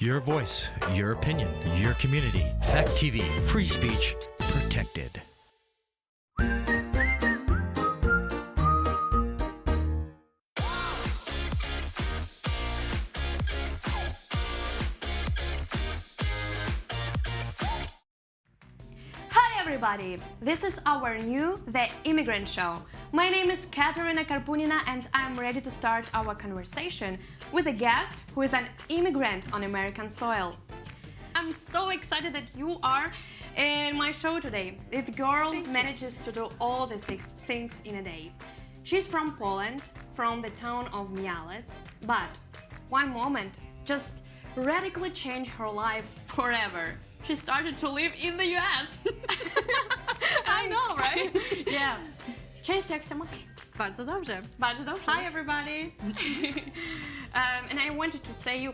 Your voice, your opinion, your community. Fact TV, free speech, protected. Hi everybody! This is our new The Immigrant Show. My name is Kateryna Karpunina and I'm ready to start our conversation with a guest who is an immigrant on American soil. I'm so excited that you are in my show today. The girl manages to do all the 6 things in a day. She's from Poland, from the town of Mielec, but one moment just radically changed her life forever. She started to live in the US. I know, right? Yeah. Cześć, jak się masz? Bardzo dobrze. Bardzo dobrze. Hi everybody. And I wanted to say you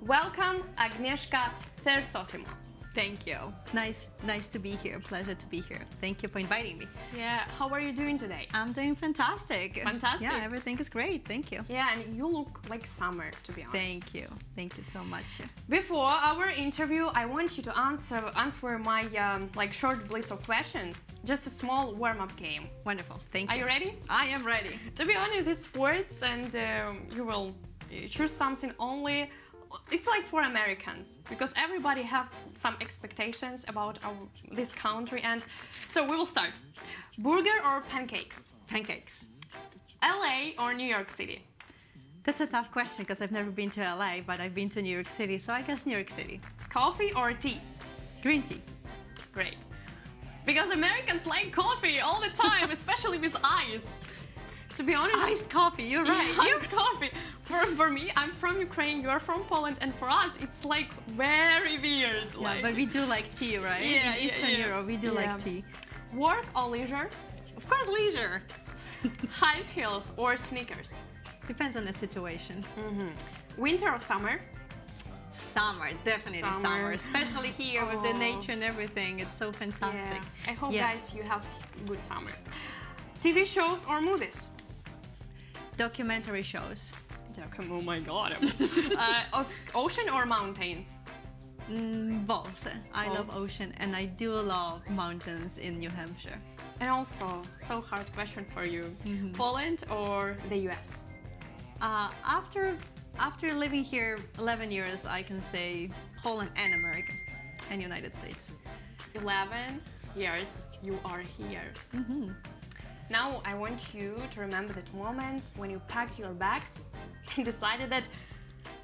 welcome Agnieszka Cersosimo. Thank you. Nice to be here. Pleasure to be here. Thank you for inviting me. Yeah, how are you doing today? I'm doing fantastic. Fantastic? Yeah, everything is great. Thank you. Yeah, and you look like summer, to be honest. Thank you. Thank you so much. Before our interview, I want you to answer my short blitz of questions. Just a small warm-up game. Wonderful. Thank you. Are you ready? I am ready. To be honest, these words, and you will choose something only. It's like for Americans, because everybody have some expectations about this country, and so we will start. Burger or pancakes? Pancakes. LA or New York City? That's a tough question because I've never been to LA, but I've been to New York City, so I guess New York City. Coffee or tea? Green tea. Great. Because Americans like coffee all the time, especially with ice. To be honest, Iced coffee, you're right. Iced coffee. For me, I'm from Ukraine, you're from Poland, and for us, it's like very weird. Yeah, but we do like tea, right? Yeah, In Eastern Europe, we do like tea. Work or leisure? Of course, leisure. High heels or sneakers? Depends on the situation. Winter or summer? Summer, definitely summer. Especially here with the nature and everything. It's so fantastic. Yeah. I hope, guys, you have good summer. TV shows or movies? Documentary shows. Oh my god. Ocean or mountains? Both. I love ocean and I do love mountains in New Hampshire. And also, so hard question for you. Poland or the US? After living here 11 years, I can say Poland and America and United States. 11 years you are here. Now I want you to remember that moment when you packed your bags and decided that,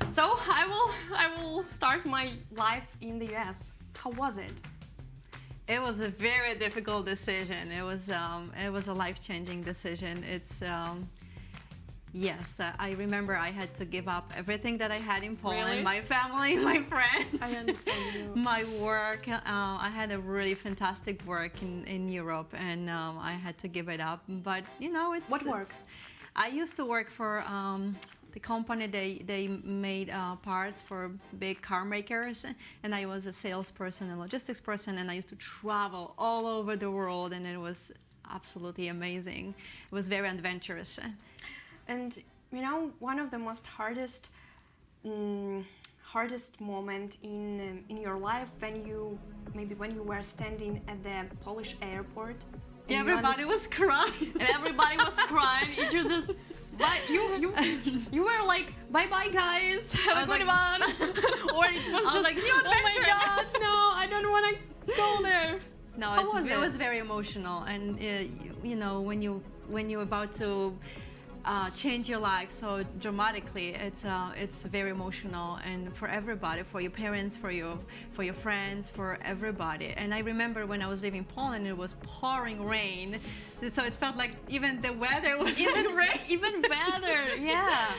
so I will start my life in the US. How was it? It was a very difficult decision. It was a life-changing decision. Yes, I remember I had to give up everything that I had in Poland, Really? my family, my friends. I understand you. My work. I had a really fantastic work in Europe, and I had to give it up. But you know, What work? I used to work for the company. They made parts for big car makers, and I was a salesperson and logistics person, and I used to travel all over the world, and it was absolutely amazing. It was very adventurous. And you know, one of the most hardest moment in your life when you were standing at the Polish airport. Yeah, everybody was crying. And everybody was crying. You just, but you were like, bye bye guys, have a good one. Or it was just like, new adventure. Oh my god, no, I don't want to go there. No, it was very emotional, and you know, when you're about to change your life so dramatically, it's very emotional, and for everybody, for your parents, for your friends, for everybody. And I remember when I was living in Poland, it was pouring rain, so it felt like even the weather was Even rain. even weather, yeah.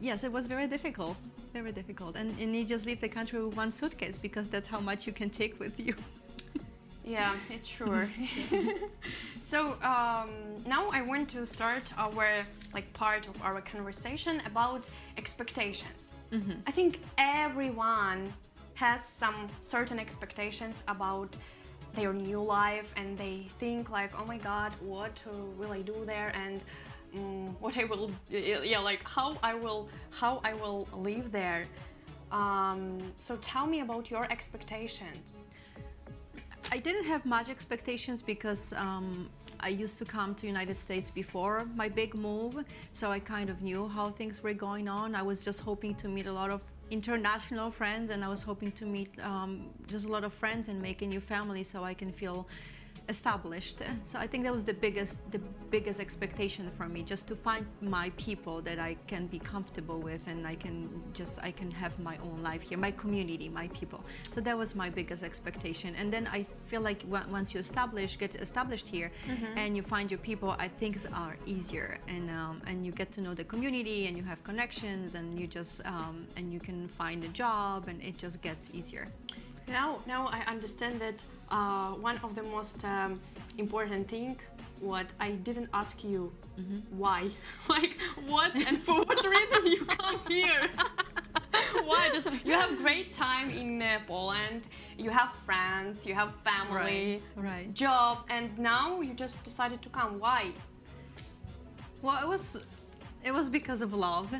Yes, it was very difficult. Very difficult, and you just leave the country with one suitcase because that's how much you can take with you. Yeah, it's sure. So now I want to start our part of our conversation about expectations. I think everyone has some certain expectations about their new life, and they think like, oh my god, what will I do there, and what I will, yeah, like how I will live there. So tell me about your expectations. I didn't have much expectations because I used to come to United States before my big move, so I kind of knew how things were going on. I was just hoping to meet a lot of international friends, and I was hoping to meet just a lot of friends and make a new family so I can feel established. So I think that was the biggest expectation for me, just to find my people that I can be comfortable with, and I can have my own life here, my community, my people. So that was my biggest expectation. And then I feel like once you get established here, and you find your people, I think things are easier, and you get to know the community, and you have connections, and you just and you can find a job, and it just gets easier. Now I understand that one of the most important thing, what I didn't ask you, why? Like what and for what reason you come here? Why? Just you have great time in Poland, you have friends, you have family, right. job, and now you just decided to come. Why? Well, it was because of love.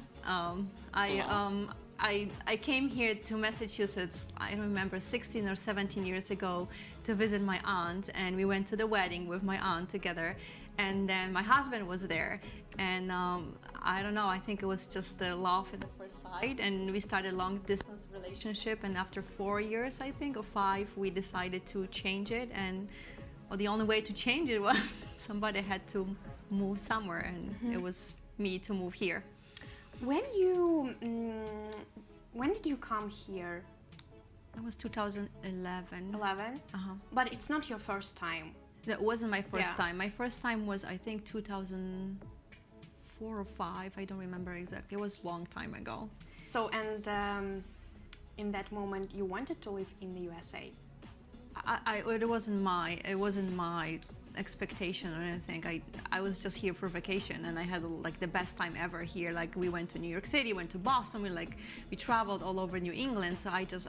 I came here to Massachusetts, I don't remember, 16 or 17 years ago to visit my aunt, and we went to the wedding with my aunt together, and then my husband was there, and I don't know, I think it was just the love at the first sight, and we started a long distance relationship, and after 4 years, I think, or 5, we decided to change it, and well, the only way to change it was somebody had to move somewhere, and it was me to move here. When did you come here? It was 2011. 11? But it's not your first time. That wasn't my first time. My first time was, I think, 2004 or 5. I don't remember exactly. It was a long time ago. So, and in that moment, you wanted to live in the USA? It wasn't my expectation or anything. I was just here for vacation, and I had like the best time ever here. Like we went to New York City, went to Boston, we traveled all over New England. So it was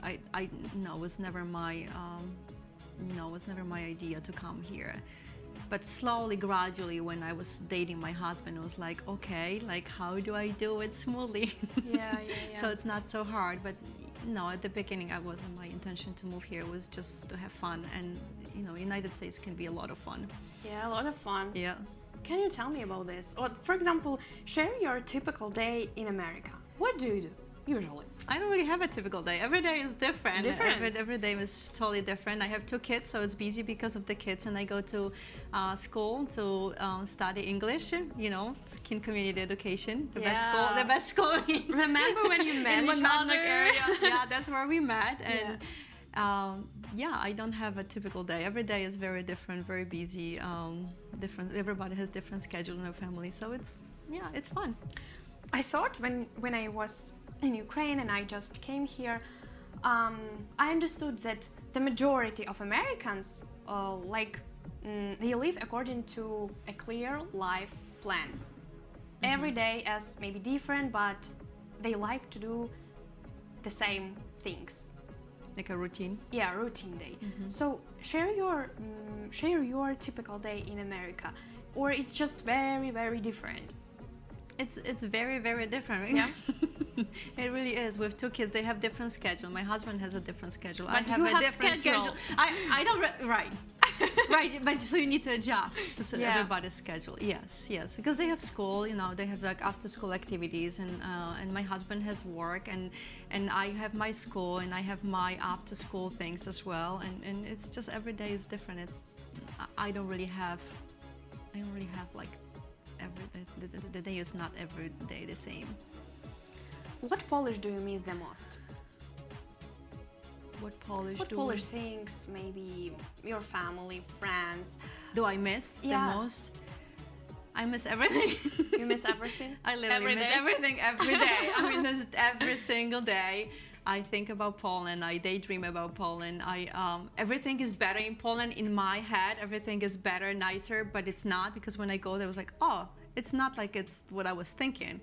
never my idea to come here. But slowly, gradually, when I was dating my husband, it was like, okay, like how do I do it smoothly? Yeah. So it's not so hard. But no, at the beginning, it wasn't my intention to move here. It was just to have fun, and United States can be a lot of fun. Yeah, a lot of fun. Yeah. Can you tell me about this? Or, for example, share your typical day in America. What do you do usually? I don't really have a typical day. Every day is different. Every day is totally different. I have 2 kids, so it's busy because of the kids, and I go to school to study English. In community education, the best school. Remember when you met each other? Area? Yeah, that's where we met, and I don't have a typical day. Every day is very different, very busy. Different. Everybody has different schedule in their family, so it's fun. I thought when I was in Ukraine and I just came here, I understood that the majority of Americans they live according to a clear life plan. Every day is maybe different, but they like to do the same things. Like a routine? Yeah, routine day. So share your typical day in America, or it's just very, very different. It's very, very different. Yeah. It really is. With 2 kids, they have different schedule. My husband has a different schedule. But I have you a have different schedule. I don't right. Right, but so you need to adjust to everybody's schedule. Yes, because they have school. They have like after-school activities, and my husband has work, and I have my school, and I have my after-school things as well, and it's just every day is different. I don't really have like every day. The day is not every day the same. What Polish do you miss the most? What Polish things, maybe your family, friends. Do I miss the most? I miss everything. You miss everything? I literally miss everything every day. I mean, this every single day. I think about Poland. I daydream about Poland. Everything is better in Poland in my head. Everything is better, nicer, but it's not, because when I go there, I was like, oh, it's not like it's what I was thinking.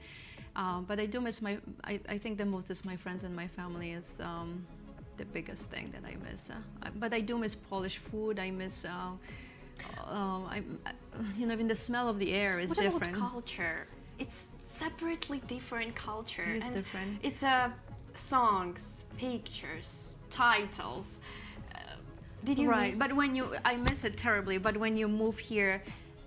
But I do miss I think the most is my friends and my family is the biggest thing that I miss. But I do miss Polish food. I miss Even the smell of the air is What different. about culture? It's separately different culture. It is and different. It's songs, pictures, titles. Did you Right, miss? but I miss it terribly, but when you move here,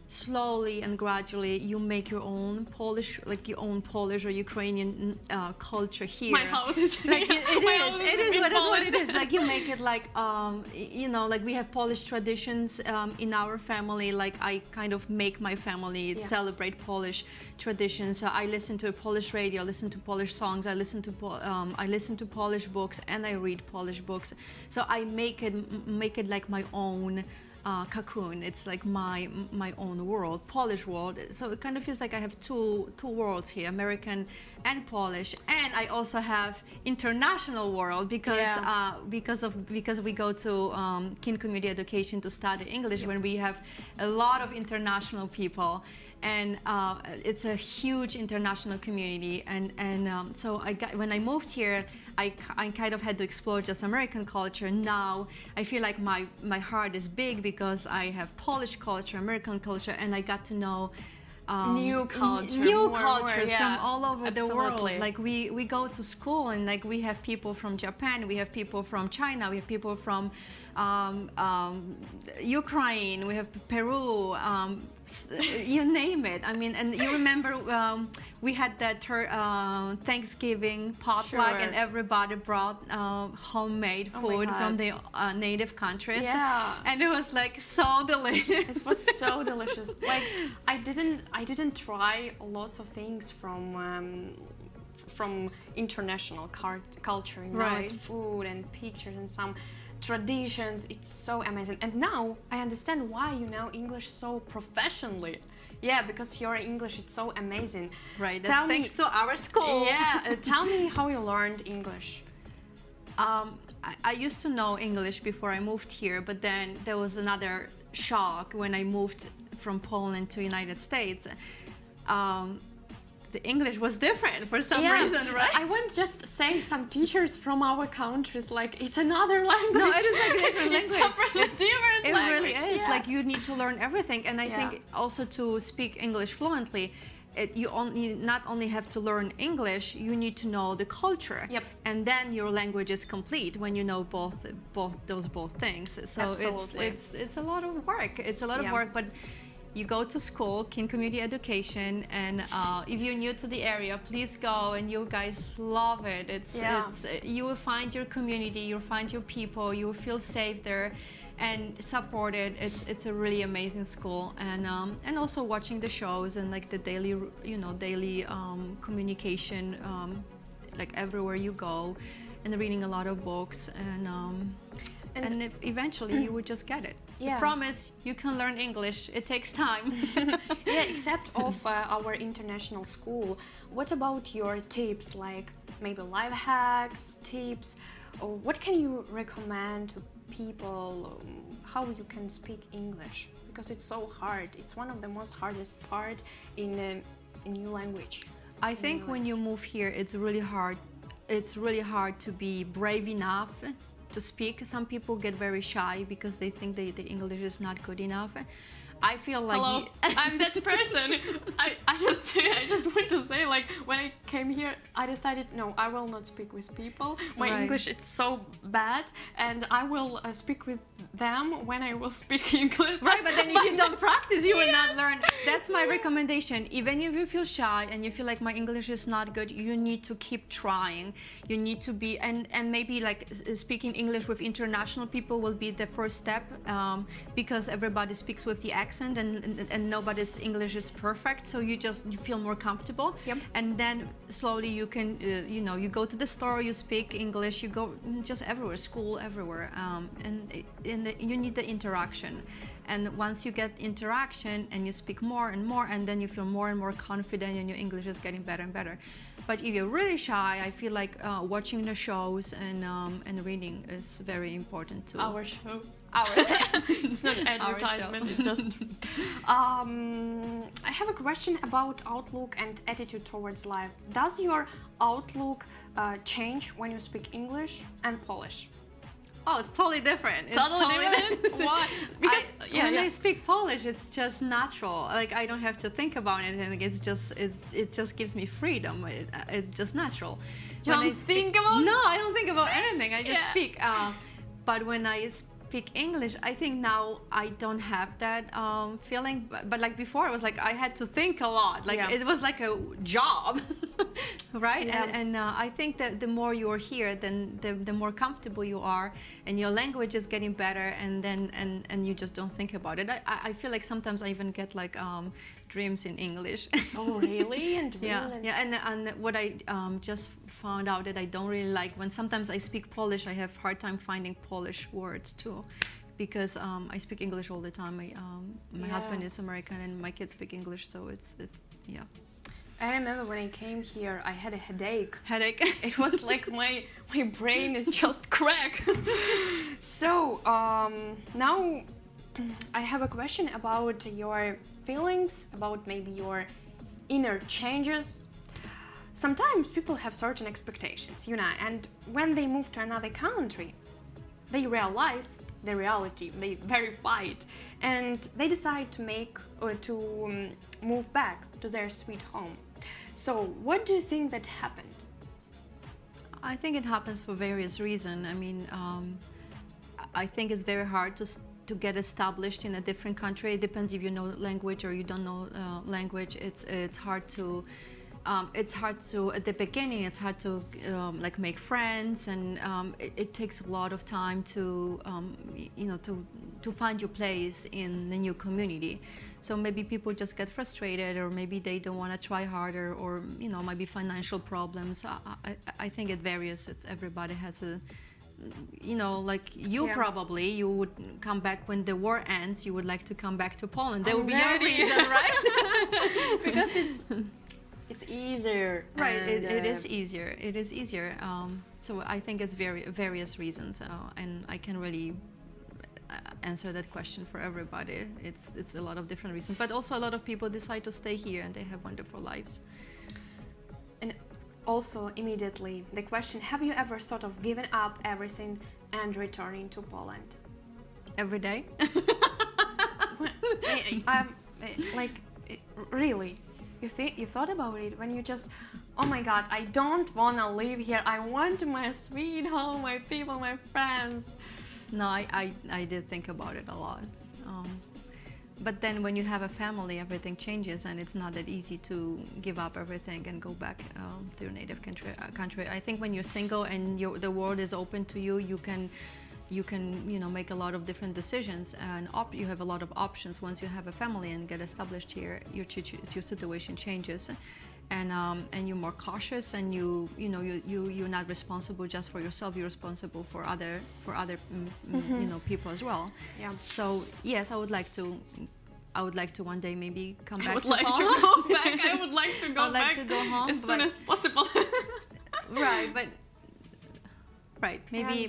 slowly and gradually you make your own Polish, like your own Polish or Ukrainian culture here. My house is like it is in what Poland. it is. Like you make it like like we have Polish traditions in our family. Like I kind of make my family celebrate Polish traditions. So I listen to a Polish radio, listen to Polish songs, I listen to Polish books, and I read Polish books. So I make it like my own cocoon. It's like my own world, Polish world. So it kind of feels like I have two worlds here, American and Polish. And I also have international world because we go to Kin Community Education to study English when we have a lot of international people. And it's a huge international community, and so when I moved here, I kind of had to explore just American culture. Now I feel like my heart is big because I have Polish culture, American culture, and I got to know new cultures from all over the world. Absolutely. Like we go to school, and like we have people from Japan, we have people from China, we have people from Ukraine, we have Peru, you name it. I mean, and you remember we had that Thanksgiving potluck, and everybody brought homemade food from the native countries. Yeah. And it was like so delicious. It was so delicious. Like I didn't try lots of things from international culture. It's food and pictures and some traditions. It's so amazing. And now I understand why you know English so professionally. Yeah, because your English is so amazing. Right. That's thanks to our school. Yeah. Tell me how you learned English. I used to know English before I moved here, but then there was another shock when I moved from Poland to United States. The English was different for some reason, right? I won't just say some teachers from our countries like it's another language. No, it is like a different language. It's different it language. Really is. Yeah. Like you need to learn everything, and I think also to speak English fluently, you not only have to learn English, you need to know the culture. Yep. And then your language is complete when you know both things. So Absolutely. it's a lot of work. It's a lot of work, but you go to school, Kin Community Education, and if you're new to the area, please go, and you guys love it. It's you will find your community, you'll find your people, you will feel safe there and supported. It's a really amazing school, and also watching the shows and like the daily communication, like everywhere you go, and reading a lot of books, and if eventually you would just get it. Yeah. I promise you can learn English. It takes time. Yeah, except of our international school. What about your tips, like maybe life hacks, tips, or what can you recommend to people how you can speak English? Because it's so hard. It's one of the most hardest part in a new language. I think when you move here, it's really hard. It's really hard to be brave enough to speak. Some people get very shy because they think the English is not good enough. I feel like hello, I'm that person. I just want to say, like, when I came here, I decided no, I will not speak with people. My English is so bad, and I will speak with them when I will speak English. Right, but then if you don't practice, you will not learn. That's my recommendation. Even if you feel shy and you feel like my English is not good, you need to keep trying. You need to be, and maybe like speaking English with international people will be the first step, because everybody speaks with the accent, and nobody's English is perfect, so you feel more comfortable. Yep. And then slowly you can, you go to the store, you speak English, you go just everywhere, school, everywhere, and you need the interaction. And once you get interaction and you speak more and more, and then you feel more and more confident, and your English is getting better and better. But if you're really shy, I feel like watching the shows and reading is very important too. Our show. It's not advertisement. It's just. I have a question about outlook and attitude towards life. Does your outlook change when you speak English and Polish? Oh, it's totally different. It's Totally different? Why? Because when I speak Polish, it's just natural. Like I don't have to think about it, and it just gives me freedom. It's just natural. You don't think about it? No, I don't think about anything. I just Yeah. speak. But when I speak English, I think now I don't have that feeling. But like before, it was like I had to think a lot. Like it was like a job, right? Yeah. And I think that the more you are here, then the more comfortable you are, and your language is getting better, and you just don't think about it. I feel like sometimes I even get like dreams in English. Oh, really? And Yeah, and what I just found out that I don't really like, when sometimes I speak Polish, I have hard time finding Polish words too, because I speak English all the time. My husband is American and my kids speak English, so yeah. I remember when I came here, I had a headache. Headache. It was like my brain is just crack. So now I have a question about your feelings, about maybe your inner changes. Sometimes people have certain expectations, and when they move to another country, they realize the reality, they verify it, and they decide to move back to their sweet home. So what do you think that happened? I think it happens for various reasons. I mean, I think it's very hard to get established in a different country. It depends if you know language or you don't know language. It's hard to at the beginning. It's hard to like make friends, and it takes a lot of time to to find your place in the new community. So maybe people just get frustrated, or maybe they don't want to try harder, or maybe financial problems. I think it varies. Everybody has a, like you probably, you would come back when the war ends. You would like to come back to Poland. That would be your reason, right? Because it's easier. Right, it is easier. It is easier. So I think it's various reasons, and I can really answer that question for everybody. It's a lot of different reasons, but also a lot of people decide to stay here and they have wonderful lives. And also immediately the question: have you ever thought of giving up everything and returning to Poland? Every day? Really? You thought about it when you just, oh my God, I don't want to live here. I want my sweet home, my people, my friends. No, I did think about it a lot. But then when you have a family, everything changes, and it's not that easy to give up everything and go back to your native country. I think when you're single and the world is open to you, you can make a lot of different decisions, and you have a lot of options. Once you have a family and get established here, your situation changes, and you're more cautious, and you're not responsible just for yourself. You're responsible for other people as well. Yeah. So yes, I would like to one day maybe come back. I would like to go back. I would like to go back. To go home as soon as possible. Right, but. Right, maybe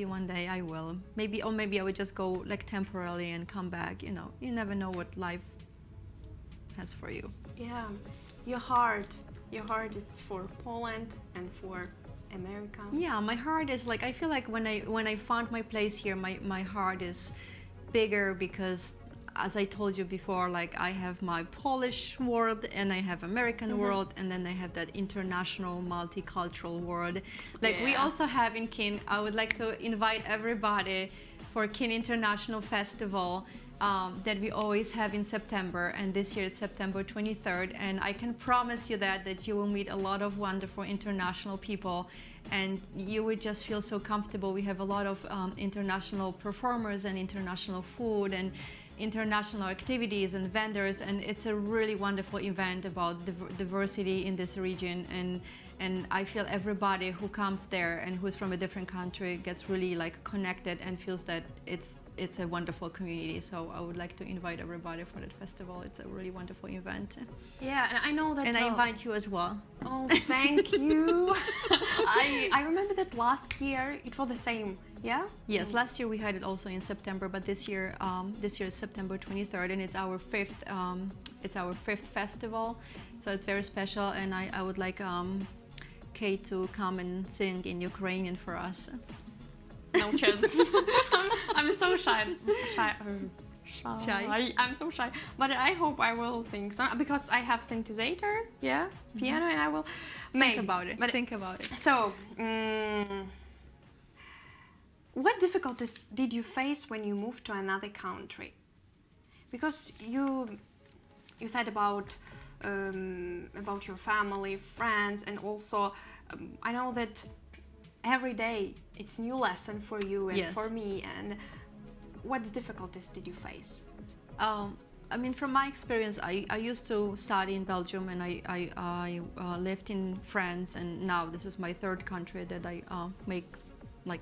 one day I will. Maybe I would just go like temporarily and come back. You never know what life has for you. Yeah, your heart is for Poland and for America. Yeah, my heart is like, I feel like when I found my place here, my heart is bigger, because as I told you before, like I have my Polish world and I have American world, and then I have that international multicultural world. Like we also have in Kin. I would like to invite everybody for Kin International Festival that we always have in September, and this year it's September 23rd, and I can promise you that you will meet a lot of wonderful international people, and you would just feel so comfortable. We have a lot of international performers and international food and international activities and vendors, and it's a really wonderful event about diversity in this region, and I feel everybody who comes there and who's from a different country gets really like connected and feels that it's a wonderful community. So I would like to invite everybody for that festival. It's a really wonderful event. Yeah, and I know that. And I invite you as well. Oh, thank you. I remember that last year it was the same. Yeah. Yes, last year we had it also in September, but this year is September 23rd, and it's our fifth festival, so it's very special. And I would like Kate to come and sing in Ukrainian for us. no chance. I'm so shy. Shy? I'm so shy. But I hope I will think so because I have synthesizer, piano, and I will Think about it. But Think about it. So, what difficulties did you face when you moved to another country? Because you said about your family, friends, and also I know that every day it's new lesson for you and Yes. for me. And what difficulties did you face? I mean, from my experience, I used to study in Belgium, and I lived in France, and now this is my third country that I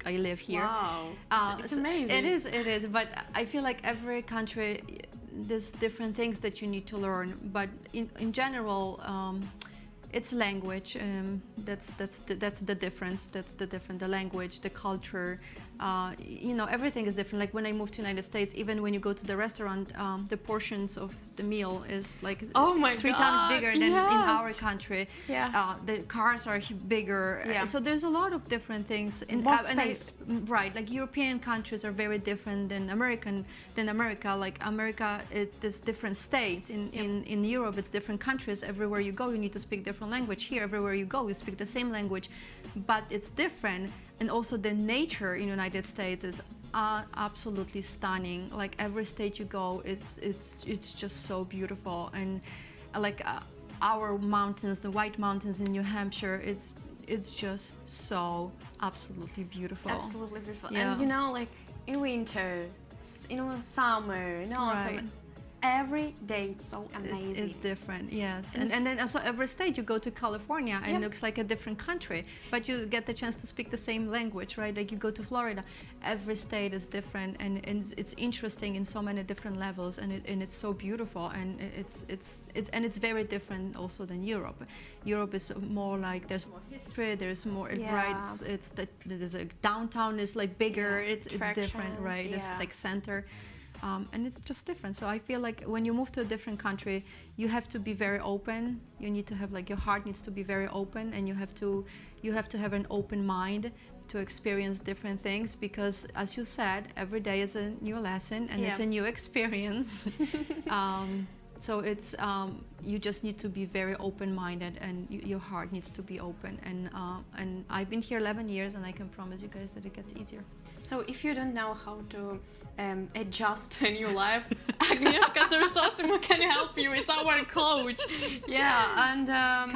I live here. Wow, it's amazing. It is. But I feel like every country, there's different things that you need to learn. But in general, it's language. That's the difference. That's the different. The language, the culture. Everything is different. Like when I moved to United States, even when you go to the restaurant, the portions of the meal is like three times bigger than in our country. Yeah. The cars are bigger. Yeah. So there's a lot of different things. More space. Right. Like European countries are very different than America. Like America, there's different states. In Europe, it's different countries. Everywhere you go, you need to speak different language. Here, everywhere you go, you speak the same language, but it's different. And also the nature in the United States is absolutely stunning. Like every state you go, it's just so beautiful. And like our mountains, the White Mountains in New Hampshire, it's just so absolutely beautiful. Absolutely beautiful. Yeah. And like in winter, summer, autumn, Right. every day it's so amazing. It's different, yes. And then also every state you go to California and it looks like a different country, but you get the chance to speak the same language, right? Like you go to Florida, every state is different, and it's interesting in so many different levels, and it's so beautiful, and it's very different also than Europe. Europe is more like there's more history, there's more there's a downtown is like bigger, it's different, right? It's like center. And it's just different. So I feel like when you move to a different country, you have to be very open. You need to have like your heart needs to be very open, and you have to have an open mind to experience different things, because as you said, every day is a new lesson and it's a new experience. So it's you just need to be very open-minded, and your heart needs to be open. And I've been here 11 years, and I can promise you guys that it gets easier. So if you don't know how to adjust to a new life, Aggie Cersosimo can help you. It's our coach. Yeah, and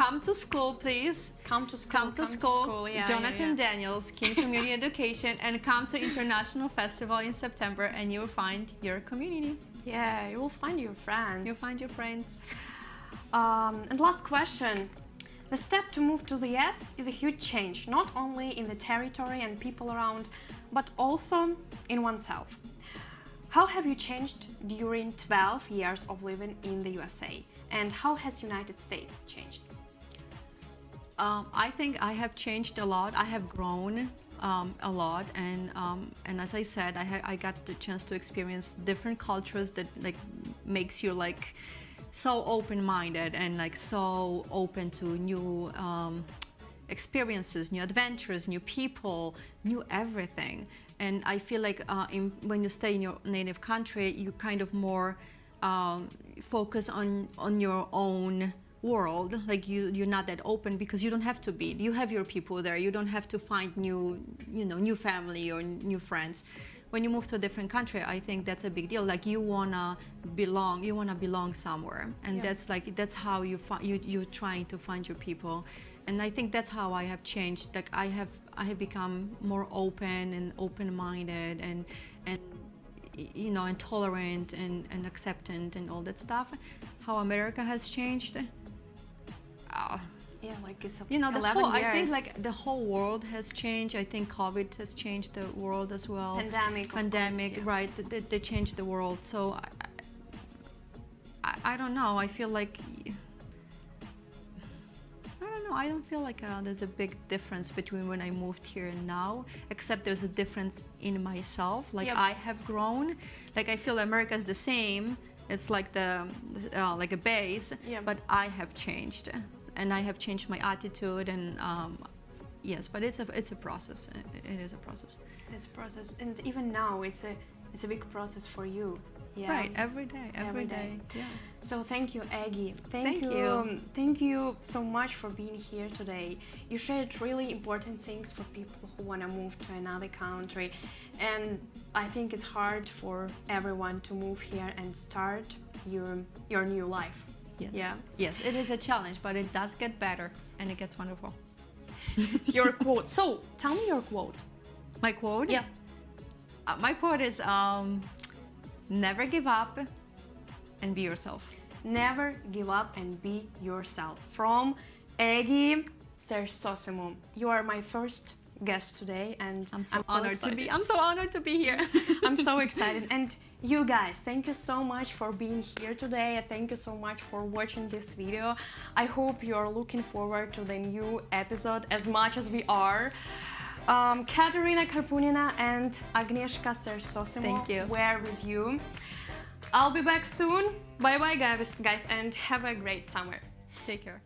come to school, please. Come to school. Yeah, Jonathan Daniels, King Community Education, and come to International Festival in September, and you'll find your community. Yeah, you will find your friends. You'll find your friends. And last question. The step to move to the US is a huge change, not only in the territory and people around, but also in oneself. How have you changed during 12 years of living in the USA? And how has United States changed? I think I have changed a lot. I have grown a lot, and as I said, I got the chance to experience different cultures that like makes you like so open-minded and like so open to new experiences, new adventures, new people, new everything. And I feel like when you stay in your native country, you kind of more focus on your own world. Like you're not that open because you don't have to be. You have your people there. You don't have to find new family or new friends. When you move to a different country, I think that's a big deal. Like you wanna belong somewhere, and that's how you're trying to find your people. And I think that's how I have changed. Like I have become more open and open-minded and tolerant and acceptant and all that stuff. How America has changed. Yeah, like it's 11 years. I think like the whole world has changed. I think COVID has changed the world as well. Pandemic, course, yeah. Right? They changed the world. So I don't know. I feel like I don't feel like there's a big difference between when I moved here and now, except there's a difference in myself. Like I have grown. Like I feel America is the same. It's like like a base, but I have changed, and I have changed my attitude, and yes, but it's a process. It is a process. This process, and even now, it's a big process for you. Yeah. Right, every day. Yeah. So thank you, Aggie. Thank you. Thank you so much for being here today. You shared really important things for people who want to move to another country, and I think it's hard for everyone to move here and start your new life. Yes. Yeah. Yes, it is a challenge, but it does get better, and it gets wonderful. It's your quote. So tell me your quote. My quote? Yeah. My quote is, never give up and be yourself. Never give up and be yourself. From Aggie Cersosimo. You are my first guest today, and I'm so honored to be here. I'm so excited. And you guys, thank you so much for being here today. Thank you so much for watching this video. I hope you're looking forward to the new episode as much as we are. Kateryna Karpunina and Agnieszka Cersosimo were with you. I'll be back soon. Bye bye guys, and have a great summer. Take care.